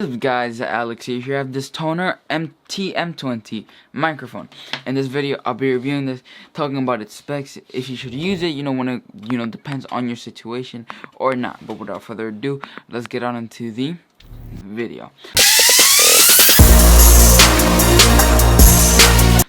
What's up guys, Alex here. I have this Tonor TM20 microphone. In this video, I'll be reviewing this, talking about its specs, if you should use it, when it, depends on your situation or not. But without further ado, let's get on into the video.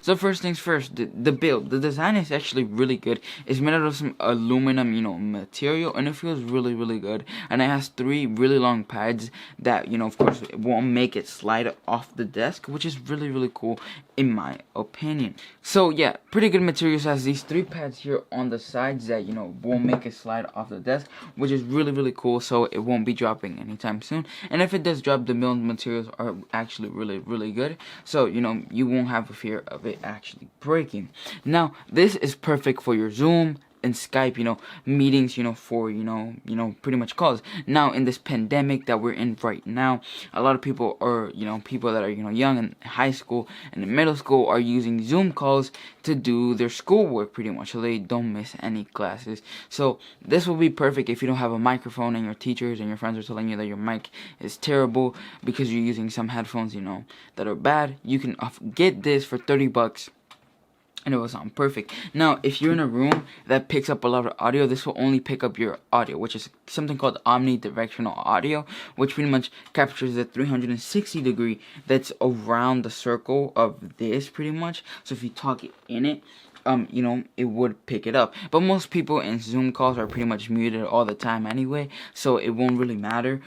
So first things first, the build. The design is actually really good. It's made out of some aluminum, material, and it feels really, really good. And it has 3 really long pads that, of course, it won't make it slide off the desk, which is really, really cool in my opinion. So yeah, pretty good materials. Has these 3 pads here on the sides that, won't make it slide off the desk, which is really, really cool. So it won't be dropping anytime soon. And if it does drop, the build materials are actually really, really good. So, you won't have a fear of it actually breaking. Now this is perfect for your Zoom and Skype meetings, for pretty much calls. Now in this pandemic that we're in right now, a lot of people are people that are young in high school and in middle school are using Zoom calls to do their schoolwork pretty much, so they don't miss any classes. So this will be perfect if you don't have a microphone and your teachers and your friends are telling you that your mic is terrible because you're using some headphones that are bad. You can get this for $30 and it will sound perfect. Now, if you're in a room that picks up a lot of audio, this will only pick up your audio, which is something called Omni Directional audio, which pretty much captures the 360 degree that's around the circle of this pretty much. So if you talk in it, it would pick it up. But most people in Zoom calls are pretty much muted all the time anyway, so it won't really matter.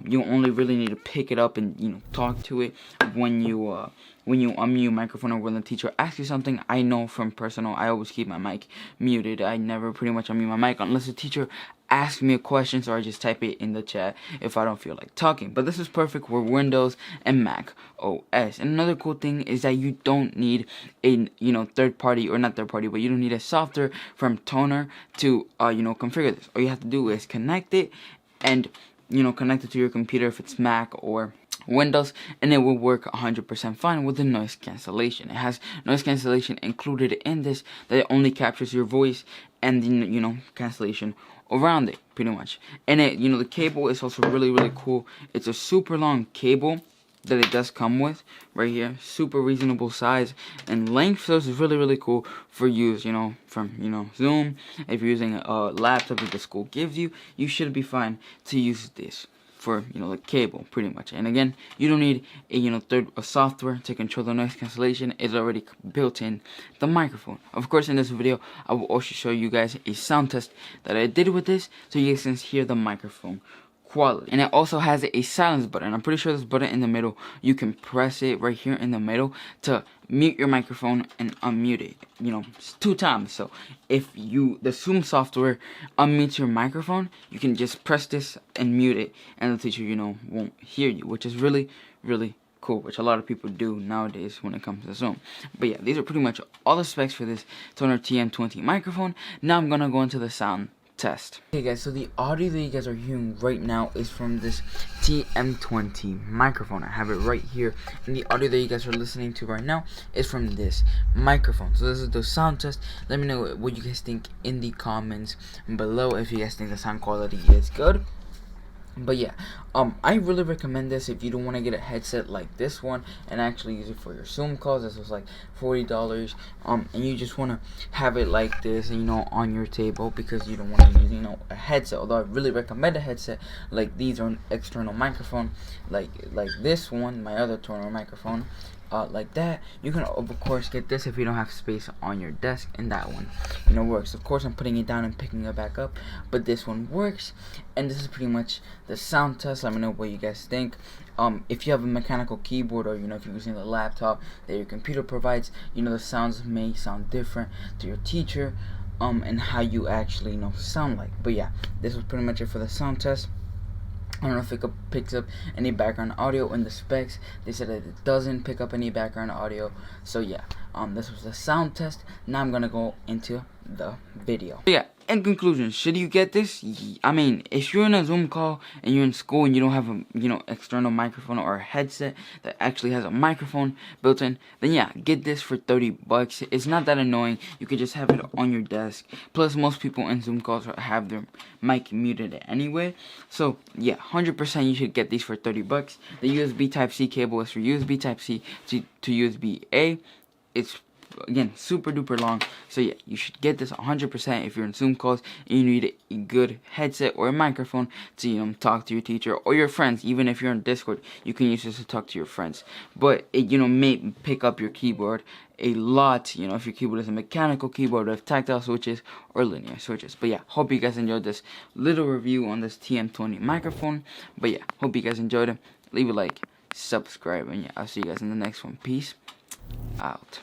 You only really need to pick it up and talk to it when you unmute your microphone or when the teacher asks you something. I know from personal, I always keep my mic muted. I never pretty much unmute my mic unless the teacher asks me a question, so I just type it in the chat if I don't feel like talking. But this is perfect for Windows and Mac OS. And another cool thing is that you don't need a third party, or not third party, but you don't need a software from Tonor to configure this. All you have to do is connect it and connect it to your computer if it's Mac or Windows, and it will work 100% fine with the noise cancellation. It has noise cancellation included in this that only captures your voice and the cancellation around it pretty much. And it the cable is also really, really cool. It's a super long cable that it does come with right here, super reasonable size and length, so it's really, really cool for use from Zoom. If you're using a laptop that the school gives you, you should be fine to use this for the cable pretty much. And again, you don't need a software to control the noise cancellation. It's already built in the microphone. Of course, in this video I will also show you guys a sound test that I did with this, so you guys can hear the microphone quality. And it also has a silence button. I'm pretty sure this button in the middle, you can press it right here in the middle to mute your microphone and unmute it 2 times. So if the Zoom software unmutes your microphone, you can just press this and mute it, and the teacher won't hear you, which is really, really cool, which a lot of people do nowadays when it comes to Zoom. But yeah, these are pretty much all the specs for this Tonor TM20 microphone. Now I'm gonna go into the sound test. Okay guys, so the audio that you guys are hearing right now is from this TM20 microphone. I have it right here, and the audio that you guys are listening to right now is from this microphone. So this is the sound test. Let me know what you guys think in the comments below, if you guys think the sound quality is good. But yeah, I really recommend this if you don't want to get a headset like this one and actually use it for your Zoom calls. This was like $40, and you just want to have it like this, on your table, because you don't want to use, a headset. Although I really recommend a headset like these, or an external microphone like this one, my other Tonor microphone. Like that. You can of course get this if you don't have space on your desk, and that one works. Of course I'm putting it down and picking it back up, but this one works. And this is pretty much the sound test. Let me know what you guys think. If you have a mechanical keyboard, or if you're using the laptop that your computer provides, the sounds may sound different to your teacher, and how you actually sound like. But yeah, this was pretty much it for the sound test. I don't know if it picks up any background audio. In the specs, they said that it doesn't pick up any background audio. So yeah, This was the sound test. Now I'm gonna go into the video. So yeah, in conclusion, should you get this? I mean, if you're in a Zoom call and you're in school and you don't have a external microphone or a headset that actually has a microphone built in, then yeah, get this for 30 bucks. It's not that annoying. You could just have it on your desk. Plus, most people in Zoom calls have their mic muted anyway. So yeah, 100% you should get these for 30 bucks. The USB Type-C cable is for USB Type-C to USB-A. It's again super duper long, so yeah, you should get this 100% if you're in Zoom calls and you need a good headset or a microphone to talk to your teacher or your friends. Even if you're on Discord, you can use this to talk to your friends, but it may pick up your keyboard a lot, if your keyboard is a mechanical keyboard with tactile switches or linear switches. But yeah, hope you guys enjoyed this little review on this TM20 microphone. But yeah, hope you guys enjoyed it. Leave a like, subscribe, and yeah, I'll see you guys in the next one. Peace out.